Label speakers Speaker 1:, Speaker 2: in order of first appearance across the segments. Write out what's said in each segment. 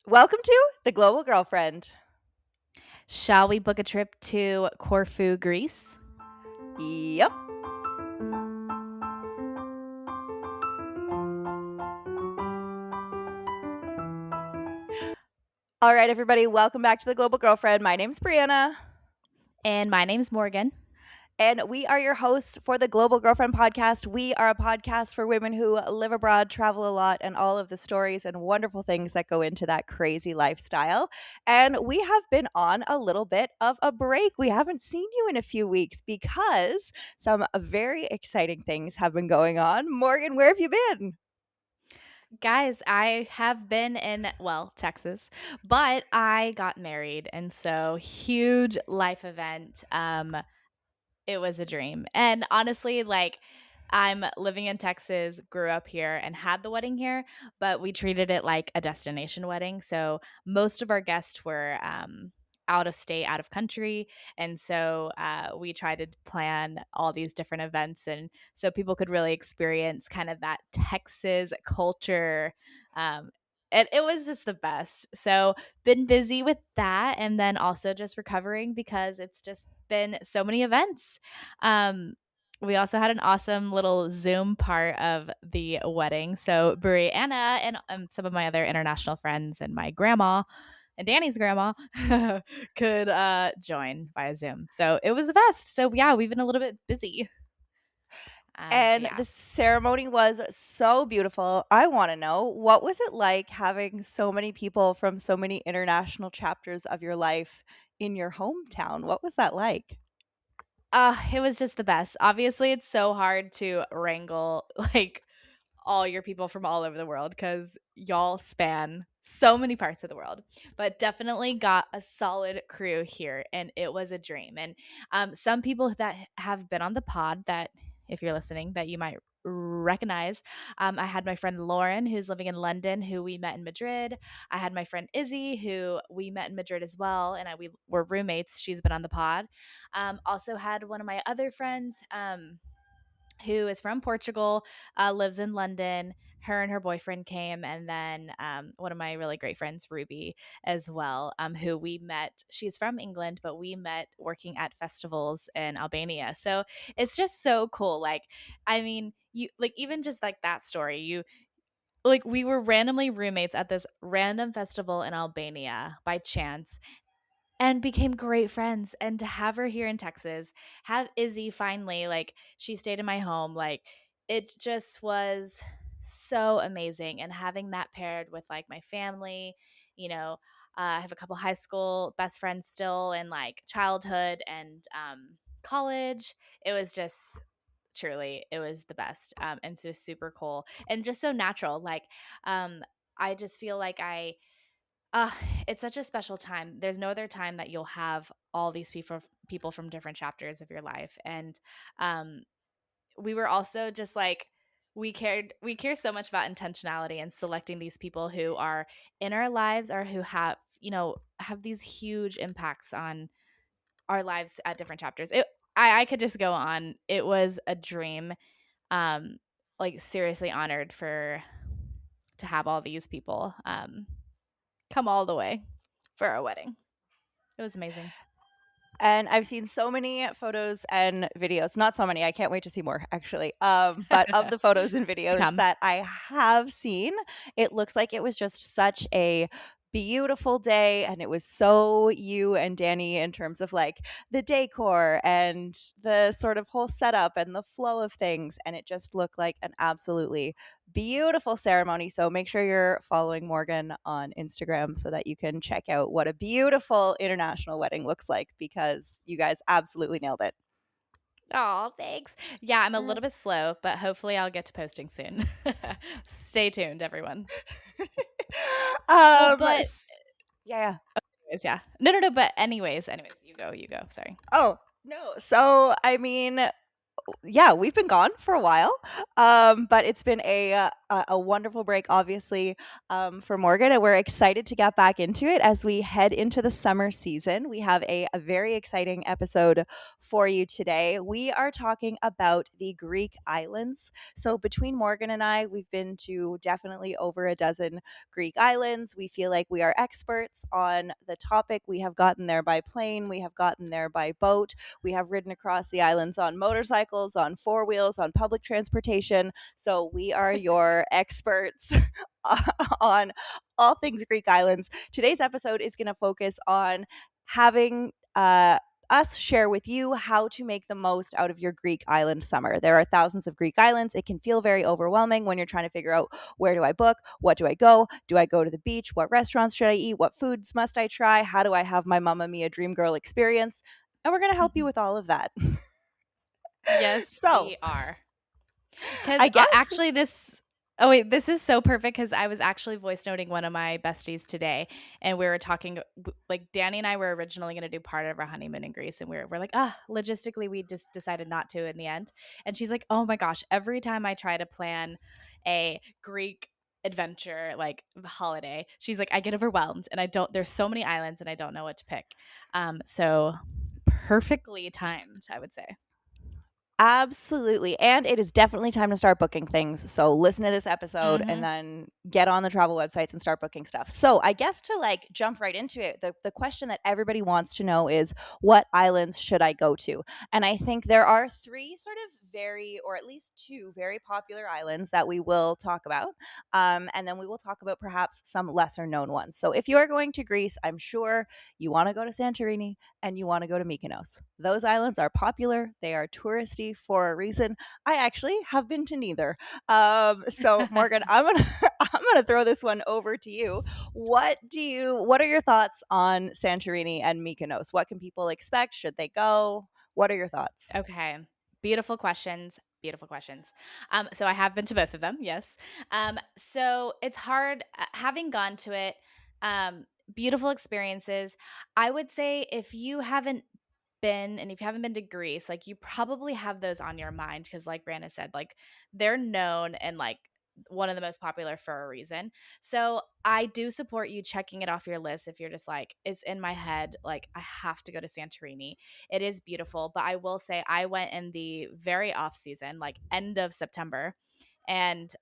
Speaker 1: Welcome to The Global Girlfriend.
Speaker 2: Shall we book a trip to Corfu, Greece?
Speaker 1: Yep. All right, everybody, welcome back to The Global Girlfriend. My name's Brianna,
Speaker 2: And my name's Morgan.
Speaker 1: and we are your hosts for the Global Girlfriend podcast. We are a podcast for women who live abroad, travel a lot, and all of the stories and wonderful things that go into that crazy lifestyle. And we have been on a little bit of a break. We haven't seen you in a few weeks because some very exciting things have been going on. Morgan, where have you been?
Speaker 2: Guys, I have been in, well, Texas, but I got married. And so, huge life event. It was a dream. And honestly, I'm living in Texas, grew up here, and had the wedding here, but we treated it like a destination wedding. So most of our guests were out of state, out of country. And so we tried to plan all these different events. And so people could really experience kind of that Texas culture. It was just the best. So been busy with that and then also just recovering because it's just been so many events. Um, we also had an awesome little Zoom part of the wedding. So Brianna and some of my other international friends and my grandma and Danny's grandma could join via Zoom. So it was the best. So yeah, we've been a little bit busy.
Speaker 1: And
Speaker 2: Yeah.
Speaker 1: the ceremony was so beautiful. I want to know, what was it like having so many people from so many international chapters of your life in your hometown? What was that like?
Speaker 2: It was just the best. Obviously, it's so hard to wrangle like all your people from all over the world because y'all span so many parts of the world, but definitely got a solid crew here and it was a dream. And some people that have been on the pod that, if you're listening, that you might recognize. I had my friend Lauren, who's living in London, who we met in Madrid. I had my friend Izzy, who we met in Madrid as well, and we were roommates. She's been on the pod. Also had one of my other friends. Who is from Portugal, lives in London. Her and her boyfriend came, and then one of my really great friends, Ruby, as well, who we met. She's from England, but we met working at festivals in Albania. So it's just so cool. Like, I mean, you like even just like that story. You like we were randomly roommates at this random festival in Albania by chance, and became great friends. And to have her here in Texas, have Izzy finally, like, she stayed in my home, like, it just was so amazing. And having that paired with like my family, you know, I have a couple high school best friends still, and like childhood and college. It was just truly, it was the best. And so super cool and just so natural. Um, I just feel like uh, it's such a special time. There's no other time that you'll have all these people from different chapters of your life. And um we were also just like we care so much about intentionality and selecting these people who are in our lives or who have, have these huge impacts on our lives at different chapters. I could just go on. It was a dream. Um like seriously honored for to have all these people come all the way for our wedding. It was amazing.
Speaker 1: And I've seen so many photos and videos. Not so many. I can't wait to see more, actually. But of the photos and
Speaker 2: To
Speaker 1: videos
Speaker 2: come.
Speaker 1: that I have seen, it looks like it was just such a beautiful day, and it was so you and Danny in terms of like the decor and the sort of whole setup and the flow of things, and it just looked like an absolutely beautiful ceremony. So make sure you're following Morgan on Instagram so that you can check out what a beautiful international wedding looks like, because you guys absolutely nailed it.
Speaker 2: Oh, thanks. Yeah, I'm a little bit slow, but hopefully I'll get to posting soon. Stay tuned, everyone. Well,
Speaker 1: um
Speaker 2: but
Speaker 1: s- yeah.
Speaker 2: anyways, yeah. No. But anyways, you go. Sorry.
Speaker 1: Oh, no. So I mean, yeah, we've been gone for a while, but it's been a wonderful break, obviously, for Morgan, and we're excited to get back into it as we head into the summer season. We have a very exciting episode for you today. We are talking about the Greek islands. So between Morgan and I, we've been to definitely over a dozen Greek islands. We feel like we are experts on the topic. We have gotten there by plane, we have gotten there by boat, we have ridden across the islands on motorcycles, on four wheels, on public transportation. So we are your experts on all things Greek islands. Today's episode is going to focus on having us share with you how to make the most out of your Greek island summer. There are thousands of Greek islands. It can feel very overwhelming when you're trying to figure out, where do I book? What do I go? Do I go to the beach? What restaurants should I eat? What foods must I try? How do I have my Mamma Mia dream girl experience? And we're going to help you with all of that.
Speaker 2: Yes,
Speaker 1: So,
Speaker 2: we are. 'Cause,
Speaker 1: I guess
Speaker 2: actually this oh, wait, this is so perfect because I was actually voice noting one of my besties today, and we were talking like, Danny and I were originally gonna do part of our honeymoon in Greece, and we're like, "Ah, logistically, we just decided not to in the end." And she's like, "Oh my gosh, every time I try to plan a Greek adventure, like, holiday," she's like, "I get overwhelmed, and I don't there's so many islands, and I don't know what to pick." So perfectly timed, I would say.
Speaker 1: absolutely. And it is definitely time to start booking things. So listen to this episode and
Speaker 2: Mhm.
Speaker 1: then get on the travel websites and start booking stuff. So I guess to like jump right into it, the question that everybody wants to know is, what islands should I go to? And I think there are three sort of very, or at least two very popular islands that we will talk about. And then we will talk about perhaps some lesser known ones. So if you are going to Greece, I'm sure you want to go to Santorini and you want to go to Mykonos. Those islands are popular, they are touristy for a reason. I actually have been to neither. So Morgan, I'm gonna I'm gonna throw this one over to you. What are your thoughts on Santorini and Mykonos? What can people expect? Should they go? What are your thoughts?
Speaker 2: Okay. Beautiful questions. Beautiful questions. So I have been to both of them. Yes. So it's hard having gone to it. Beautiful experiences. I would say if you haven't been and if you haven't been to Greece, like you probably have those on your mind because, like Brandon said, like they're known and like one of the most popular for a reason. So I do support you checking it off your list if you're just like, it's in my head, like I have to go to Santorini. It is beautiful, but I will say I went in the very off season, like end of September and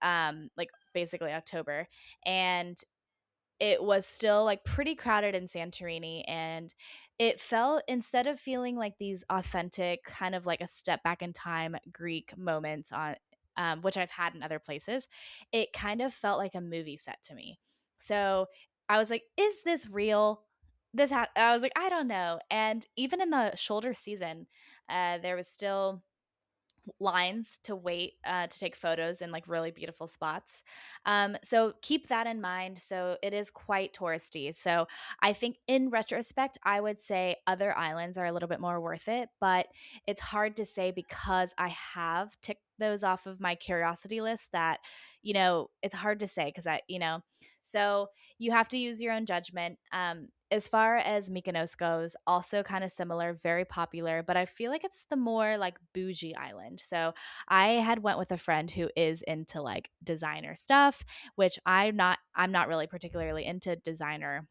Speaker 2: like basically October. And it was still, like, pretty crowded in Santorini, and it felt instead of feeling like these authentic, kind of like a step back in time Greek moments on which I've had in other places, it kind of felt like a movie set to me. So, I was like, "Is this real?" I was like, "I don't know." And even in the shoulder season, there was still lines to wait to take photos in like really beautiful spots. So keep that in mind. So it is quite touristy. So I think in retrospect, I would say other islands are a little bit more worth it, but it's hard to say because I have ticked those off of my curiosity list that, it's hard to say because so you have to use your own judgment. As far as Mykonos goes, also kind of similar, very popular, but I feel like it's the more like bougie island. So I had went with a friend who is into like designer stuff, which I'm not really particularly into designer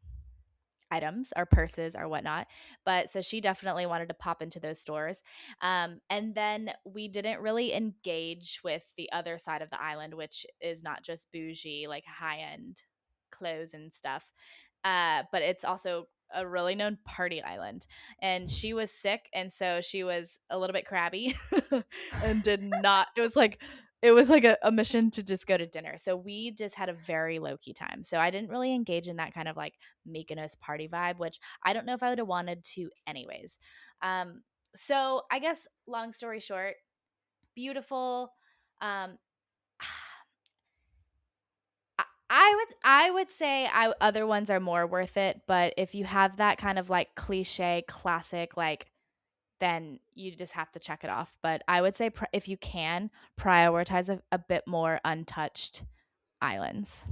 Speaker 2: items or purses or whatnot. But so she definitely wanted to pop into those stores. And then we didn't really engage with the other side of the island, which is not just bougie, like high end clothes and stuff. But it's also a really known party island. And she was sick. And so she was a little bit crabby and did not, it was like a mission to just go to dinner. So we just had a very low key time. So I didn't really engage in that kind of like Mykonos party vibe, which I don't know if I would have wanted to anyways. So I guess long story short, beautiful. Um, I would say other ones are more worth it, but if you have that kind of like cliche classic like then you just have to check it off. But I would say if you can prioritize a bit more untouched islands.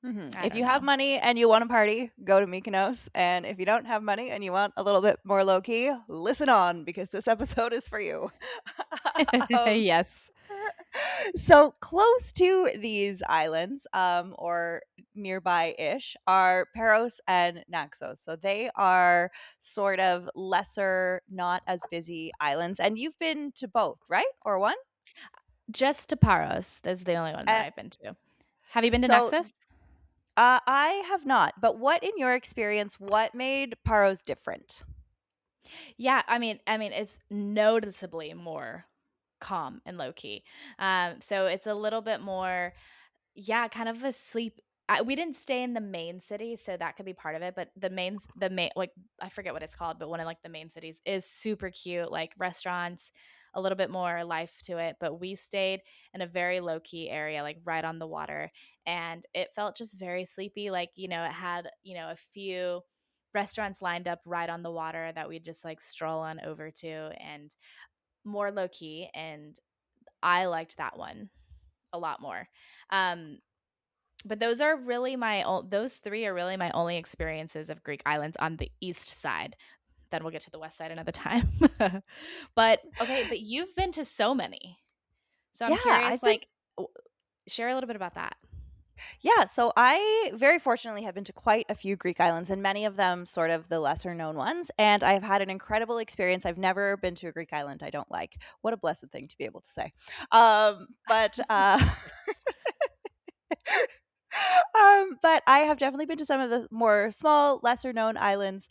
Speaker 2: I
Speaker 1: If
Speaker 2: don't
Speaker 1: you have
Speaker 2: know.
Speaker 1: money and you want to party, go to Mykonos. And if you don't have money and you want a little bit more low key, listen on because this episode is for you. um,
Speaker 2: Yes.
Speaker 1: so close to these islands, or nearby-ish, are Paros and Naxos. So they are sort of lesser, not as busy islands. And you've been to both, right? Or one?
Speaker 2: Just to Paros. That's the only one that
Speaker 1: Uh,
Speaker 2: I've been to. Have you been to
Speaker 1: so
Speaker 2: Nexus?
Speaker 1: I have not. But what, in your experience, what made Paros different?
Speaker 2: Yeah, I mean, it's noticeably more calm and low key. So it's a little bit more, yeah, kind of a sleep. We didn't stay in the main city, so that could be part of it. But the main, like, I forget what it's called, but one of like the main cities is super cute, like restaurants, a little bit more life to it. But we stayed in a very low key area, like right on the water, and it felt just very sleepy. Like, it had, a few restaurants lined up right on the water that we'd just like stroll on over to, and more low key. And I liked that one a lot more. Um, but those 3 are really my only experiences of Greek islands on the east side. Then we'll get to the west side another time. But okay, but you've been to so many. So I'm
Speaker 1: Yeah,
Speaker 2: curious,
Speaker 1: I've been.
Speaker 2: like, share a little bit about that.
Speaker 1: Yeah, so I very fortunately have been to quite a few Greek islands, and many of them sort of the lesser known ones. And I've had an incredible experience. I've never been to a Greek island I don't like. What a blessed thing to be able to say. But
Speaker 2: Yes.
Speaker 1: but I have definitely been to some of the more small, lesser known islands,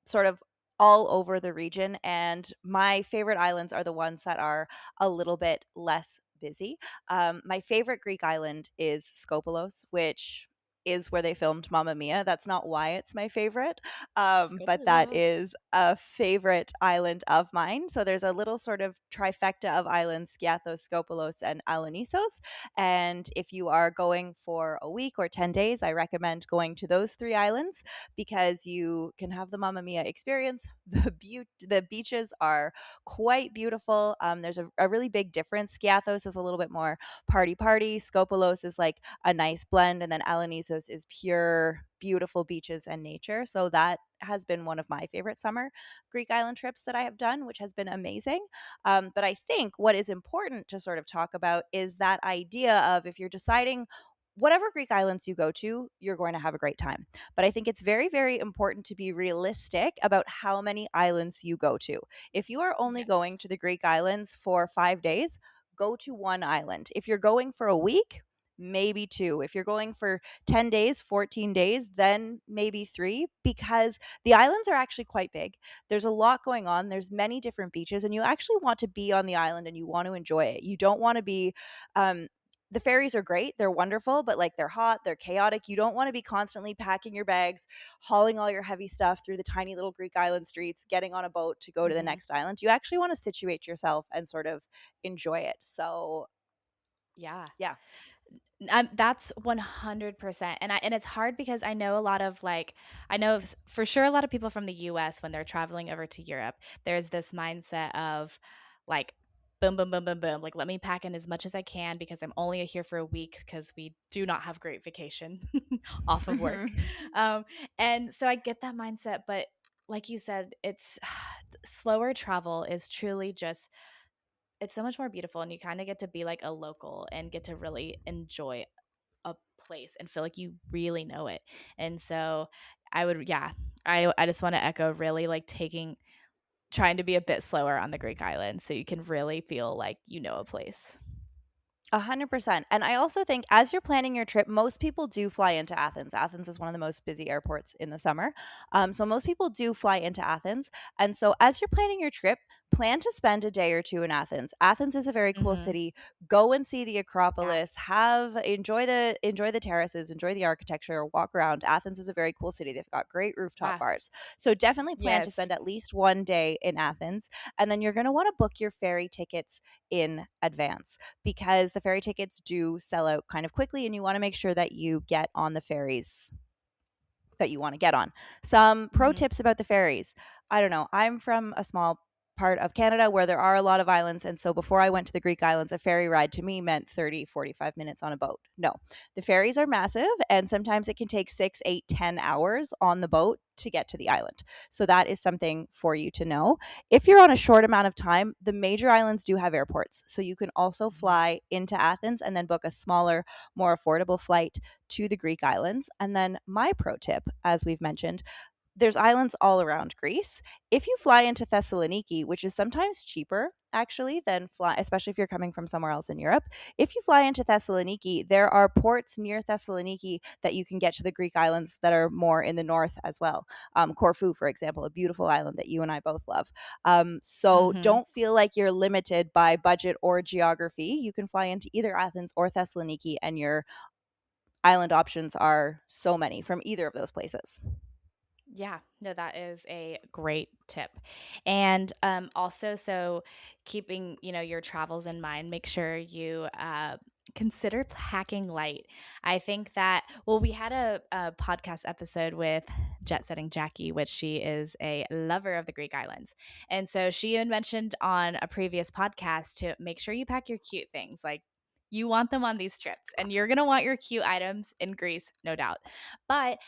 Speaker 1: sort of all over the region. And my favorite islands are the ones that are a little bit less busy. My favorite Greek island is Skopelos, which is where they filmed Mamma Mia. That's not why it's my favorite, but that
Speaker 2: Skopelos.
Speaker 1: is a favorite island of mine. So there's a little sort of trifecta of islands: Skiathos, Skopelos, and Alonisos. And if you are going for a week or 10 days, I recommend going to those 3 islands because you can have the Mamma Mia experience. The beaches are quite beautiful. There's a really big difference. Skiathos is a little bit more party. Skopelos is like a nice blend. And then Alonisos is pure, beautiful beaches and nature. So that has been one of my favorite summer Greek island trips that I have done, which has been amazing. But I think what is important to sort of talk about is that idea of, if you're deciding whatever Greek islands you go to, you're going to have a great time. But I think it's very, very important to be realistic about how many islands you go to. If you are only
Speaker 2: Yes.
Speaker 1: going to the Greek islands for 5 days, go to one island. If you're going for a week, maybe two. If you're going for 10 days, 14 days, then maybe three, because the islands are actually quite big. There's a lot going on. There's many different beaches, and you actually want to be on the island and you want to enjoy it. You don't want to be um the ferries are great. They're wonderful, but like they're hot, they're chaotic. You don't want to be constantly packing your bags, hauling all your heavy stuff through the tiny little Greek island streets, getting on a boat to go to the
Speaker 2: Mhm.
Speaker 1: next island. You actually want to situate yourself and sort of enjoy it. So,
Speaker 2: Yeah.
Speaker 1: yeah.
Speaker 2: That's 100%. And it's hard because I know a lot of, like, I know for sure a lot of people from the US when they're traveling over to Europe, there's this mindset of like boom, boom, boom, boom, boom. Like, let me pack in as much as I can because I'm only here for a week because we do not have great vacation off of work.
Speaker 1: Mhm.
Speaker 2: Um, and so I get that mindset, but like you said, it's slower travel is truly just, it's so much more beautiful, and you kind of get to be like a local and get to really enjoy a place and feel like you really know it. And so yeah, I just want to echo, really like trying to be a bit slower on the Greek island so you can really feel like you know a place.
Speaker 1: 100%. And I also think, as you're planning your trip, most people do fly into Athens. Athens is one of the most busy airports in the summer. So most people do fly into Athens. And so as you're planning your trip, plan to spend a day or two in Athens. Athens is a very cool
Speaker 2: Mhm.
Speaker 1: city. Go and see the
Speaker 2: Yeah.
Speaker 1: Acropolis. Enjoy the terraces, enjoy the architecture, walk around. Athens is a very cool city. They've got great rooftop
Speaker 2: Yeah.
Speaker 1: bars. So definitely plan to
Speaker 2: Yes.
Speaker 1: spend at least one day in Athens. And then you're going to want to book your ferry tickets in advance, because the ferry tickets do sell out kind of quickly, and you want to make sure that you get on the ferries that you want to get on. Some pro
Speaker 2: Mhm.
Speaker 1: tips about the ferries. I don't know. I'm from a small part of Canada where there are a lot of islands. And so before I went to the Greek islands, a ferry ride to me meant 30, 45 minutes on a boat. No, the ferries are massive, and sometimes it can take 6, 8, 10 hours on the boat to get to the island. So that is something for you to know. If you're on a short amount of time, the major islands do have airports. So you can also
Speaker 2: Mhm.
Speaker 1: fly into Athens and then book a smaller, more affordable flight to the Greek islands. And then my pro tip, as we've mentioned, there's islands all around Greece. If you fly into Thessaloniki, which is sometimes cheaper actually than fly, especially if you're coming from somewhere else in Europe, if you fly into Thessaloniki, there are ports near Thessaloniki that you can get to the Greek islands that are more in the north as well. Corfu, for example, a beautiful island that you and I both love. So
Speaker 2: Mhm.
Speaker 1: don't feel like you're limited by budget or geography. You can fly into either Athens or Thessaloniki, and your island options are so many from either of those places.
Speaker 2: Yeah, no, that is a great tip. And also, so keeping your travels in mind, make sure you consider packing light. I think that we had a podcast episode with Jet Setting Jackie, which she is a lover of the Greek islands, and so she had mentioned on a previous podcast to make sure you pack your cute things, like. You want them on these trips, and you're gonna want your cute items in Greece, no doubt. But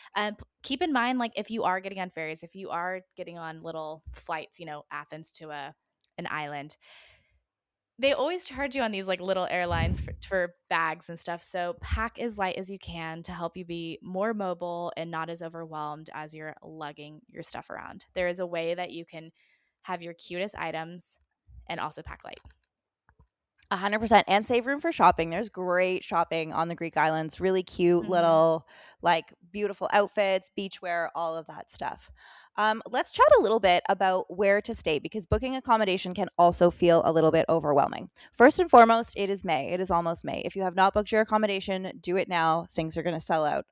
Speaker 2: keep in mind, like if you are getting on ferries, if you are getting on little flights, Athens to an island, they always charge you on these like little airlines for bags and stuff. So pack as light as you can to help you be more mobile and not as overwhelmed as you're lugging your stuff around. There is a way that you can have your cutest items and also pack light.
Speaker 1: 100%, and save room for shopping. There's great shopping on the Greek islands, really cute
Speaker 2: Hmm.
Speaker 1: little, like, beautiful outfits, beachwear, all of that stuff. Let's chat a little bit about where to stay because booking accommodation can also feel a little bit overwhelming. First and foremost, it is May. It is almost May. If you have not booked your accommodation, do it now. Things are going to sell out.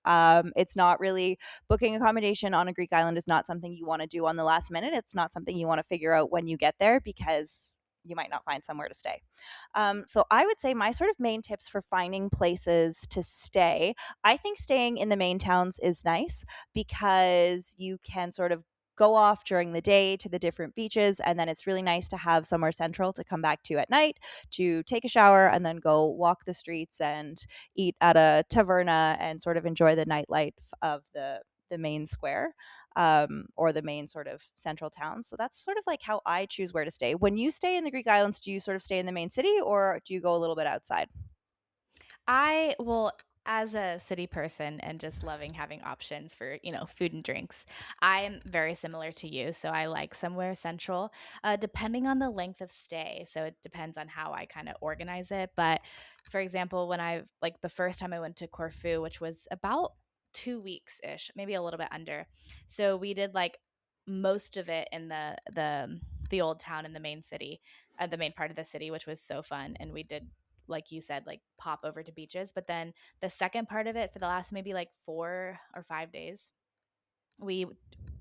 Speaker 1: It's not really booking accommodation on a Greek island is not something you want to do on the last minute. It's not something you want to figure out when you get there because you might not find somewhere to stay. So I would say my sort of main tips for finding places to stay. I think staying in the main towns is nice because you can sort of go off during the day to the different beaches, and then it's really nice to have somewhere central to come back to at night to take a shower and then go walk the streets and eat at a taverna and sort of enjoy the nightlife of the main square, or the main sort of central towns. So that's sort of like how I choose where to stay. When you stay in the Greek islands, do you sort of stay in the main city or do you go a little bit outside?
Speaker 2: I will, as a city person and just loving having options for, food and drinks, I am very similar to you. So I like somewhere central, depending on the length of stay. So it depends on how I kind of organize it. But for example, when like the first time I went to Corfu, which was about 2 weeks ish, maybe a little bit under. So we did like most of it in the old town in the main city, the main part of the city, which was so fun. And we did, like you said, like pop over to beaches. But then the second part of it, for the last maybe like 4 or 5 days, we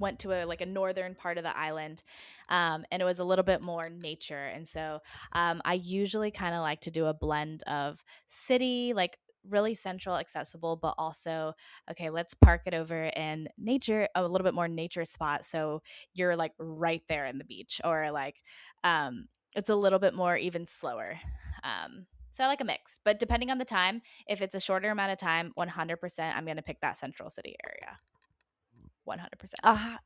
Speaker 2: went to a northern part of the island, and it was a little bit more nature. And so I usually kind of like to do a blend of city, like really central accessible, but also, okay, let's park it over in nature, a little bit more nature spot, so you're like right there in the beach, or like it's a little bit more even slower. So I like a mix, but depending on the time, if it's a shorter amount of time, 100% I'm going to pick that central city area. 100%.
Speaker 1: Uh,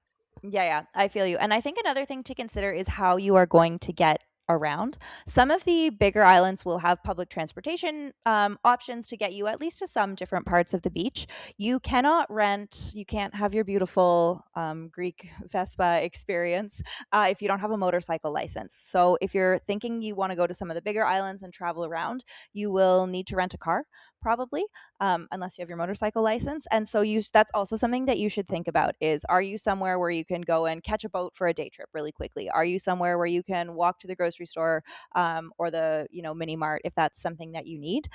Speaker 1: yeah, I feel you. And I think another thing to consider is how you are going to get around. Some of the bigger islands will have public transportation options to get you at least to some different parts of the beach. You can't have your beautiful Greek Vespa experience if you don't have a motorcycle license. So if you're thinking you want to go to some of the bigger islands and travel around, you will need to rent a car probably, unless you have your motorcycle license. And so that's also something that you should think about is, are you somewhere where you can go and catch a boat for a day trip really quickly? Are you somewhere where you can walk to the grocery store, or the mini mart if that's something that you need?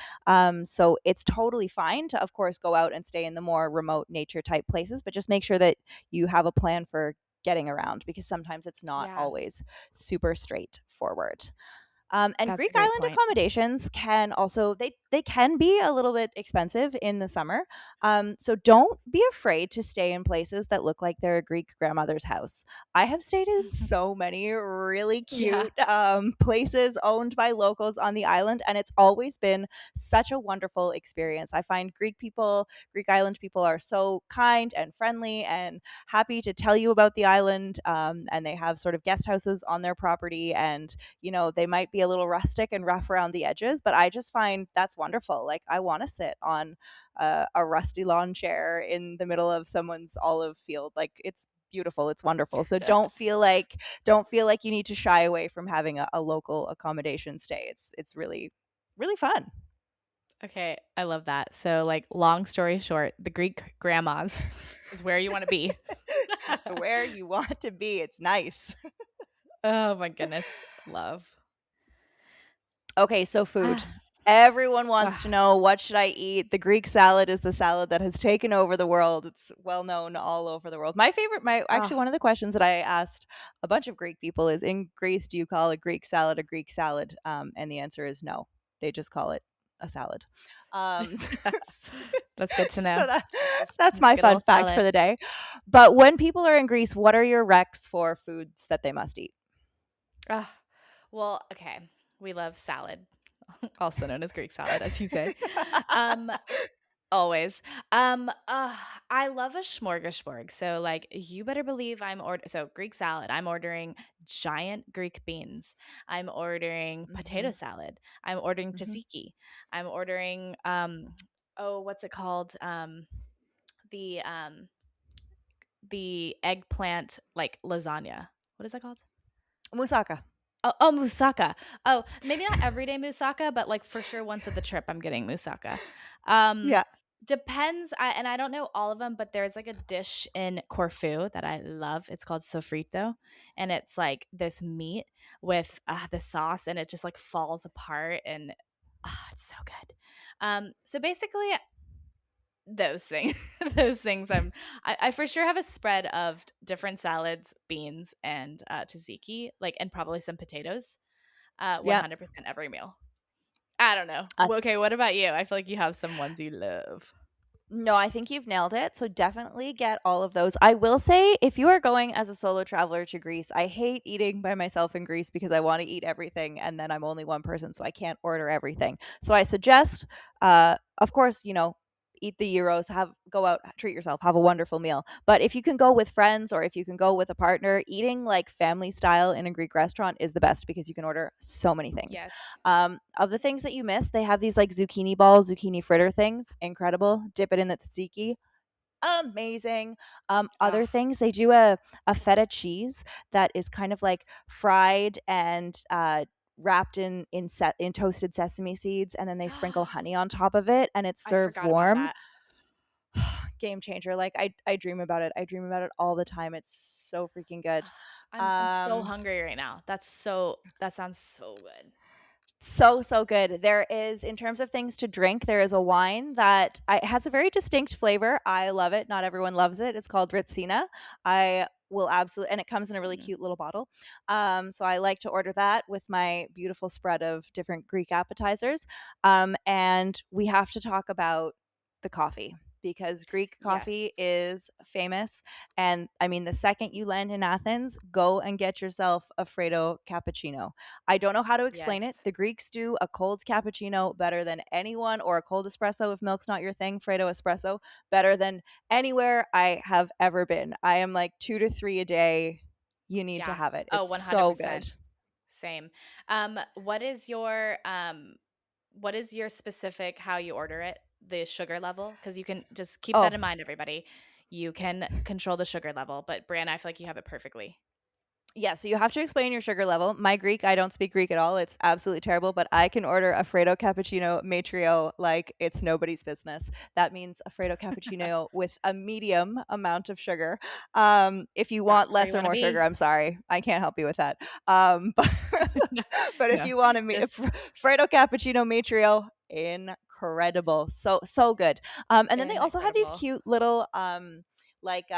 Speaker 1: So it's totally fine to, of course, go out and stay in the more remote nature type places, but just make sure that you have a plan for getting around because sometimes it's not
Speaker 2: Yeah.
Speaker 1: always super straightforward. And
Speaker 2: That's
Speaker 1: Greek
Speaker 2: a great
Speaker 1: island
Speaker 2: point.
Speaker 1: accommodations can also they can be a little bit expensive in the summer. So don't be afraid to stay in places that look like they're a Greek grandmother's house. I have stayed in so many really
Speaker 2: Yeah.
Speaker 1: cute places owned by locals on the island, and it's always been such a wonderful experience. I find Greek island people are so kind and friendly and happy to tell you about the island. And they have sort of guest houses on their property, and they might be a little rustic and rough around the edges, but I just find that's wonderful. Like, I want to sit on a rusty lawn chair in the middle of someone's olive field. Like, it's beautiful, it's wonderful. So don't feel like you need to shy away from having a local accommodation stay. It's really really fun.
Speaker 2: Okay, I love that. So, like, long story short, the Greek grandmas is where you wanna be.
Speaker 1: It's where you want to be. It's nice.
Speaker 2: Oh my goodness, love.
Speaker 1: Okay, so food.
Speaker 2: Ah,
Speaker 1: Everyone wants to
Speaker 2: ah,
Speaker 1: know, what should I eat? The Greek salad is the salad that has taken over the world. It's well known all over the world. My actually
Speaker 2: ah,
Speaker 1: one of the questions that I asked a bunch of Greek people is, in Greece, do you call a Greek salad a Greek salad? And the answer is no. They just call it a salad. Um,
Speaker 2: that's good to
Speaker 1: so
Speaker 2: know. Just
Speaker 1: that's my
Speaker 2: good
Speaker 1: fun
Speaker 2: old
Speaker 1: fact for
Speaker 2: salad.
Speaker 1: the day. But when people are in Greece, what are your recs for foods that they must eat?
Speaker 2: Ah, well, okay, we love salad, also known as Greek salad, as you say. Um, Always. I love a smorgasbord. So, like, you better believe Greek salad. I'm ordering giant Greek beans. I'm ordering potato
Speaker 1: Mhm,
Speaker 2: salad. I'm ordering
Speaker 1: mhm.
Speaker 2: tzatziki. I'm ordering oh, what's it called? The um, the eggplant like lasagna. What is that called?
Speaker 1: Moussaka.
Speaker 2: Oh, moussaka. Oh, maybe not everyday moussaka, but, like, for sure once at the trip, I'm getting moussaka. Um,
Speaker 1: Yeah.
Speaker 2: Depends, I don't know all of them, but there's, like, a dish in Corfu that I love. It's called sofrito, and it's, like, this meat with, the sauce, and it just, like, falls apart, and, it's so good. So basically those things those things I for sure have a spread of different salads, beans, and, tzatziki, like, and probably some potatoes.
Speaker 1: Yeah.
Speaker 2: 100% every meal. I don't know. Okay, what about you? I feel like you have some ones you love.
Speaker 1: No, I think you've nailed it. So definitely get all of those. I will say, if you are going as a solo traveler to Greece, I hate eating by myself in Greece because I want to eat everything, and then I'm only one person, so I can't order everything. So I suggest, of course, eat the euros, have go out, treat yourself, have a wonderful meal. But if you can go with friends or if you can go with a partner, eating like family style in a Greek restaurant is the best because you can order so many things.
Speaker 2: Yes.
Speaker 1: Of the things that you miss, they have these like zucchini balls, zucchini fritter things. Incredible. Dip it in the tzatziki. Amazing. Other
Speaker 2: Oh,
Speaker 1: things, they do a feta cheese that is kind of like fried and wrapped in toasted sesame seeds, and then they sprinkle honey on top of it, and it's
Speaker 2: I
Speaker 1: served
Speaker 2: forgot about
Speaker 1: warm.
Speaker 2: that.
Speaker 1: Game changer. Like, I dream about it. I dream about it all the time. It's so freaking good.
Speaker 2: I'm so
Speaker 1: Um
Speaker 2: hungry right now. That sounds so good.
Speaker 1: So, so good. There is, in terms of things to drink, there is a wine that has a very distinct flavor. I love it. Not everyone loves it. It's called Ritsina. I will absolutely, and it comes in a really
Speaker 2: Mm,
Speaker 1: cute little bottle. So I like to order that with my beautiful spread of different Greek appetizers. And we have to talk about the coffee, because Greek
Speaker 2: yes.
Speaker 1: coffee is famous. And I mean, the second you land in Athens, go and get yourself a Fredo cappuccino. I don't know how to explain it.
Speaker 2: Yes.
Speaker 1: The Greeks do a cold cappuccino better than anyone, or a cold espresso if milk's not your thing, Fredo espresso, better than anywhere I have ever been. I am like 2 to 3 a day. You need to
Speaker 2: Yeah.
Speaker 1: have it.
Speaker 2: Oh,
Speaker 1: It's so
Speaker 2: 100%.
Speaker 1: good.
Speaker 2: Same. What is your specific how you order it? The sugar level? Because you can just keep that
Speaker 1: Oh,
Speaker 2: in mind, everybody. You can control the sugar level, but Brianna, I feel like you have it perfectly.
Speaker 1: yeah, so you have to explain your sugar level. My Greek, I don't speak Greek at all. It's absolutely terrible, but I can order a Fredo cappuccino matrio like it's nobody's business. That means a Fredo cappuccino with a medium amount of sugar. If you want
Speaker 2: That's where
Speaker 1: less
Speaker 2: you
Speaker 1: or
Speaker 2: wanna
Speaker 1: more sugar,
Speaker 2: be.
Speaker 1: I'm sorry. I can't help you with that. But,
Speaker 2: No,
Speaker 1: but if
Speaker 2: no,
Speaker 1: you want a
Speaker 2: just
Speaker 1: Fredo cappuccino matrio, incredible. So, so good. And then they also have these
Speaker 2: incredible.
Speaker 1: cute little, like,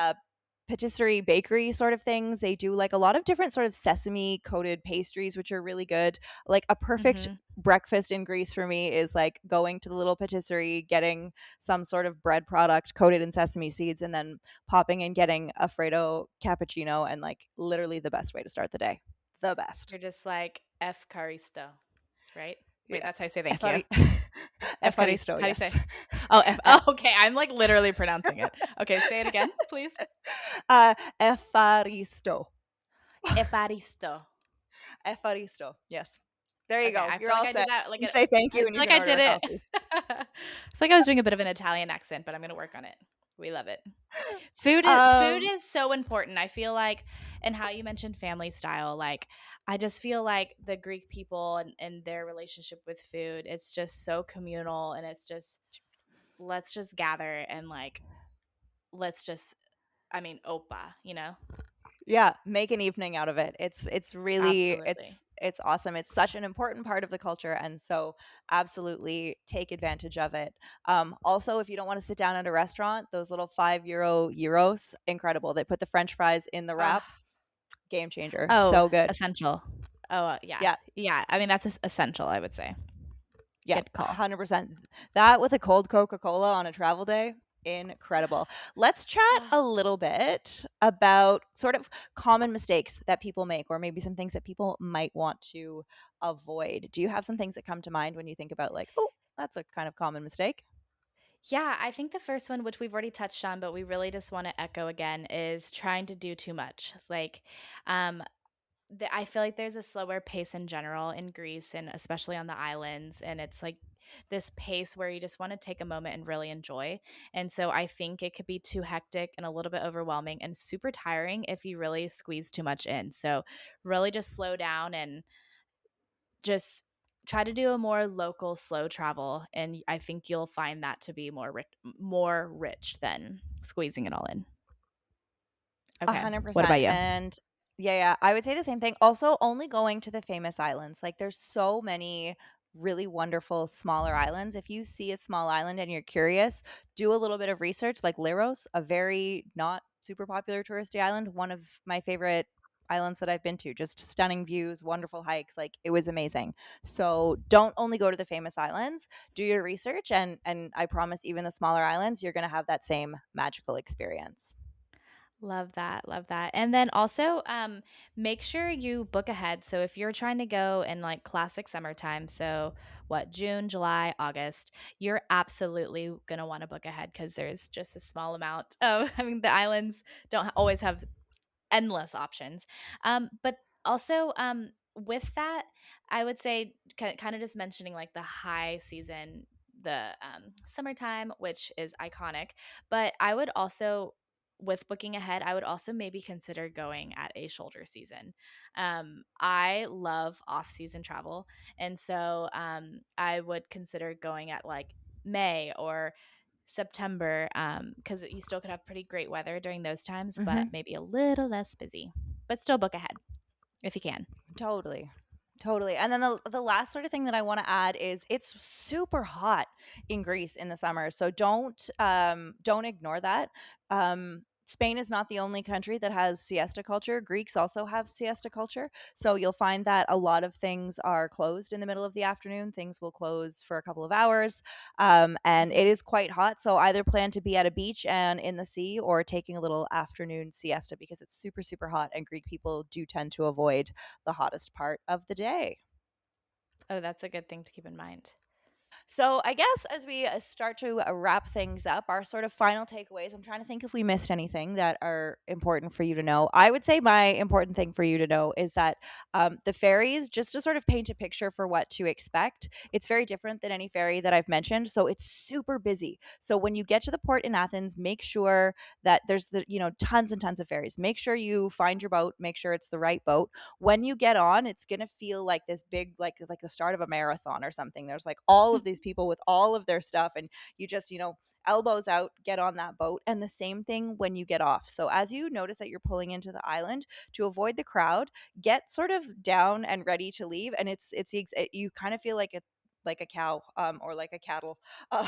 Speaker 1: patisserie bakery sort of things. They do like a lot of different sort of sesame coated pastries, which are really good. Like a perfect
Speaker 2: Mhm.
Speaker 1: breakfast in Greece for me is like going to the little patisserie, getting some sort of bread product coated in sesame seeds, and then popping and getting a Freddo cappuccino, and like literally the best way to start the day. The best.
Speaker 2: You're just like F caristo, right? Wait,
Speaker 1: Yeah.
Speaker 2: that's how I say thank you.
Speaker 1: Efari-
Speaker 2: Efkaris
Speaker 1: Efaristo,
Speaker 2: how do you say?
Speaker 1: yes.
Speaker 2: Oh, F
Speaker 1: E-
Speaker 2: oh, okay, I'm, like, literally pronouncing it. Okay, say it again, please.
Speaker 1: Efaristo.
Speaker 2: Efaristo.
Speaker 1: Efaristo. Yes. There you
Speaker 2: Okay,
Speaker 1: go.
Speaker 2: I
Speaker 1: You're
Speaker 2: feel like
Speaker 1: all
Speaker 2: I did
Speaker 1: set.
Speaker 2: that like
Speaker 1: You
Speaker 2: a
Speaker 1: can say thank
Speaker 2: I
Speaker 1: you
Speaker 2: feel
Speaker 1: and you
Speaker 2: like
Speaker 1: can
Speaker 2: I
Speaker 1: order
Speaker 2: did
Speaker 1: a
Speaker 2: it
Speaker 1: coffee.
Speaker 2: I feel like I was doing a bit of an Italian accent, but I'm gonna work on it. We love it. Food
Speaker 1: Um,
Speaker 2: is so important. I feel like and how you mentioned family style, like, I just feel like the Greek people and their relationship with food, it's just so communal, and it's just, let's just gather and, like, let's just I mean, opa, you know?
Speaker 1: yeah, make an evening out of it. It's really
Speaker 2: Absolutely.
Speaker 1: it's awesome. It's such an important part of the culture, and so absolutely take advantage of it. Also, if you don't want to sit down at a restaurant, those little €5 euros, incredible. They put the French fries in the wrap,
Speaker 2: Ugh.
Speaker 1: game changer.
Speaker 2: Oh,
Speaker 1: So good.
Speaker 2: essential. Oh, yeah.
Speaker 1: Yeah,
Speaker 2: Yeah, I mean, that's essential, I would say.
Speaker 1: yeah,
Speaker 2: Good call.
Speaker 1: 100%. That with a cold Coca-Cola on a travel day, incredible. Let's chat a little bit about sort of common mistakes that people make, or maybe some things that people might want to avoid. Do you have some things that come to mind when you think about like, oh, that's a kind of common mistake?
Speaker 2: Yeah, I think the first one, which we've already touched on, but we really just want to echo again, is trying to do too much. Like, um, I feel like there's a slower pace in general in Greece and especially on the islands. And it's like this pace where you just want to take a moment and really enjoy. And so I think it could be too hectic and a little bit overwhelming and super tiring if you really squeeze too much in. So really just slow down and just try to do a more local slow travel, and I think you'll find that to be more rich than squeezing it all in. Okay. What
Speaker 1: 100%.
Speaker 2: about you?
Speaker 1: And yeah, yeah, I would say the same thing. Also, only going to the famous islands. Like, there's so many really wonderful smaller islands. If you see a small island and you're curious, do a little bit of research. Like Leros, a very not super popular touristy island, one of my favorite islands that I've been to. Just stunning views, wonderful hikes. Like, it was amazing. So don't only go to the famous islands. Do your research, and I promise, even the smaller islands, you're going to have that same magical experience.
Speaker 2: Love that, love that. And then also, make sure you book ahead. So if you're trying to go in like classic summertime, so what, June, July, August, you're absolutely gonna want to book ahead because there's just a small amount of, I mean, the islands don't always have endless options. But also, with that, I would say kind of just mentioning like the high season, the summertime, which is iconic. But I would also, with booking ahead, I would also maybe consider going at a shoulder season. I love off season travel. And so I would consider going at like May or September, because you still could have pretty great weather during those times, but
Speaker 1: Hmm.
Speaker 2: maybe a little less busy. But still book ahead if you can.
Speaker 1: Totally. Totally. And then the last sort of thing that I want to add is it's super hot in Greece in the summer. So don't ignore that. Spain is not the only country that has siesta culture. Greeks also have siesta culture. So you'll find that a lot of things are closed in the middle of the afternoon. Things will close for a couple of hours. And it
Speaker 2: Mhm.
Speaker 1: is quite hot. So either plan to be at a beach and in the sea, or taking a little afternoon siesta, because it's super, super hot. And Greek people do tend to avoid the hottest part of the day.
Speaker 2: Oh, that's a good thing to keep in mind.
Speaker 1: So, I guess as we start to wrap things up, our sort of final takeaways, I'm trying to think if we missed anything that are important for you to know. I would say my important thing for you to know is that the ferries, just to sort of paint a picture for what to expect, it's very different than any ferry that I've mentioned. So, it's super busy. So, when you get to the port in Athens, make sure that there's tons and tons of ferries. Make sure you find your boat, make sure it's the right boat. When you get on, it's going to feel like this big, like the start of a marathon or something. There's like all of these people with all of their stuff, and you just elbows out, get on that boat. And the same thing when you get off. So as you notice that you're pulling into the island, to avoid the crowd, get sort of down and ready to leave. And you kind of feel like it, like a cow, or like a cattle, uh,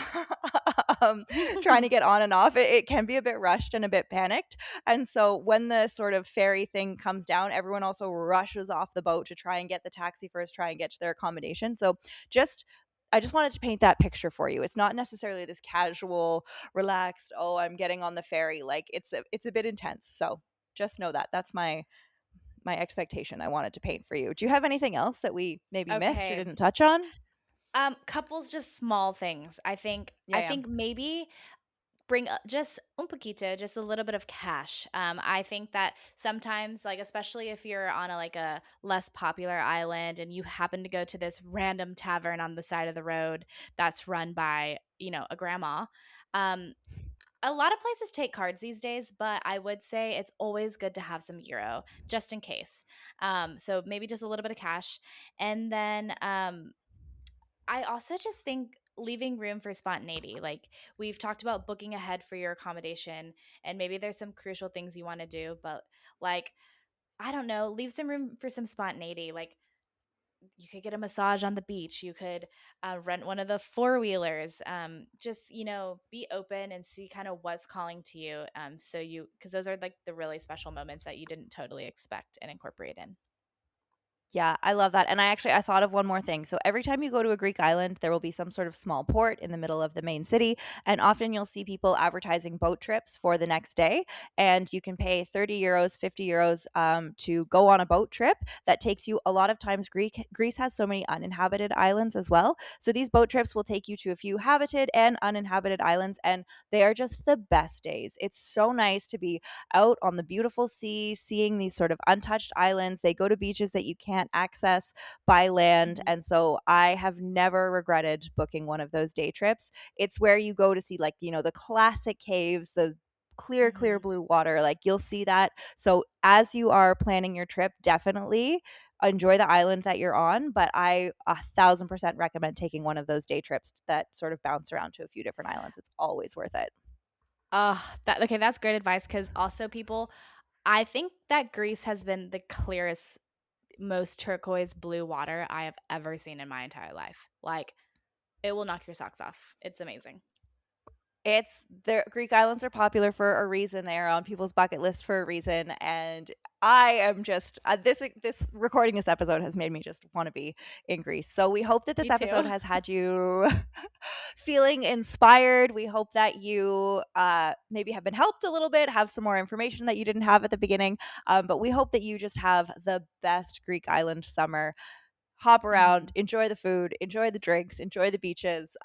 Speaker 1: trying to get on and off. It can be a bit rushed and a bit panicked. And so when the sort of ferry thing comes down, everyone also rushes off the boat to try and get the taxi first, try and get to their accommodation. So just I just wanted to paint that picture for you. It's not necessarily this casual, relaxed, oh, I'm getting on the ferry. Like it's a bit intense. So just know that. That's my expectation I wanted to paint for you. Do you have anything else that we maybe missed or
Speaker 2: Okay.
Speaker 1: didn't touch on?
Speaker 2: Couples just small things. I think
Speaker 1: Yeah,
Speaker 2: I
Speaker 1: yeah.
Speaker 2: think maybe bring just un poquito, just a little bit of cash. I think that sometimes, like especially if you're on a less popular island and you happen to go to this random tavern on the side of the road that's run by a grandma. Um, a lot of places take cards these days, but I would say it's always good to have some euro just in case. So maybe just a little bit of cash, and then I also just think leaving room for spontaneity. Like we've talked about booking ahead for your accommodation, and maybe there's some crucial things you want to do, but like, I don't know, leave some room for some spontaneity. Like you could get a massage on the beach, you could rent one of the four wheelers. Just, be open and see kind of what's calling to you. Because those are like the really special moments that you didn't totally expect and incorporate in.
Speaker 1: Yeah, I love that. And I thought of one more thing. So every time you go to a Greek island, there will be some sort of small port in the middle of the main city, and often you'll see people advertising boat trips for the next day. And you can pay 30 euros, 50 euros, to go on a boat trip that takes you a lot of times. Greece has so many uninhabited islands as well. So these boat trips will take you to a few habited and uninhabited islands, and they are just the best days. It's so nice to be out on the beautiful sea, seeing these sort of untouched islands. They go to beaches that you can't access by land.
Speaker 2: Mhm.
Speaker 1: And so I have never regretted booking one of those day trips. It's where you go to see, like, the classic caves, the clear, clear
Speaker 2: Mhm.
Speaker 1: blue water. Like you'll see that. So as you are planning your trip, definitely enjoy the island that you're on. But I 1,000% recommend taking one of those day trips that sort of bounce around to a few different islands. It's always worth it.
Speaker 2: That okay, that's great advice. Because also people I think that Greece has been the clearest, most turquoise blue water I have ever seen in my entire life. Like, it will knock your socks off. It's amazing.
Speaker 1: It's the Greek islands are popular for a reason. They are on people's bucket list for a reason, and I am just this recording this episode has made me just want to be in Greece. So we hope that this
Speaker 2: Me
Speaker 1: episode
Speaker 2: too.
Speaker 1: has had you feeling inspired. We hope that you maybe have been helped a little bit, have some more information that you didn't have at the beginning. But we hope that you just have the best Greek island summer. Hop around,
Speaker 2: Mhm.
Speaker 1: enjoy the food, enjoy the drinks, enjoy the beaches.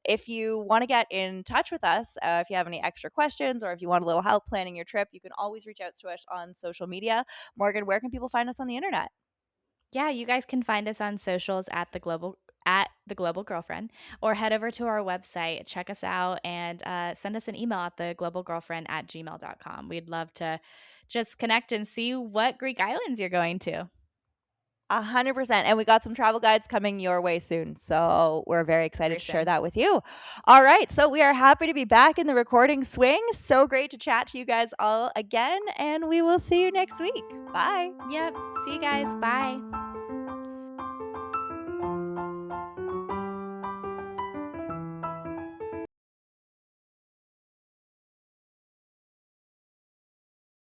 Speaker 1: If you want to get in touch with us, if you have any extra questions or if you want a little help planning your trip, you can always reach out to us on social media. Morgan, where can people find us on the internet?
Speaker 2: Yeah, you guys can find us on socials at the Global Girlfriend, or head over to our website, check us out, and send us an email at theglobalgirlfriend@gmail.com. We'd love to just connect and see what Greek islands you're going to.
Speaker 1: 100%. And we got some travel guides coming your way soon. So we're very excited
Speaker 2: Very
Speaker 1: to share
Speaker 2: soon.
Speaker 1: that with you. All right. So we are happy to be back in the recording swing. So great to chat to you guys all again. And we will see you next week. Bye.
Speaker 2: Yep. See you guys. Bye.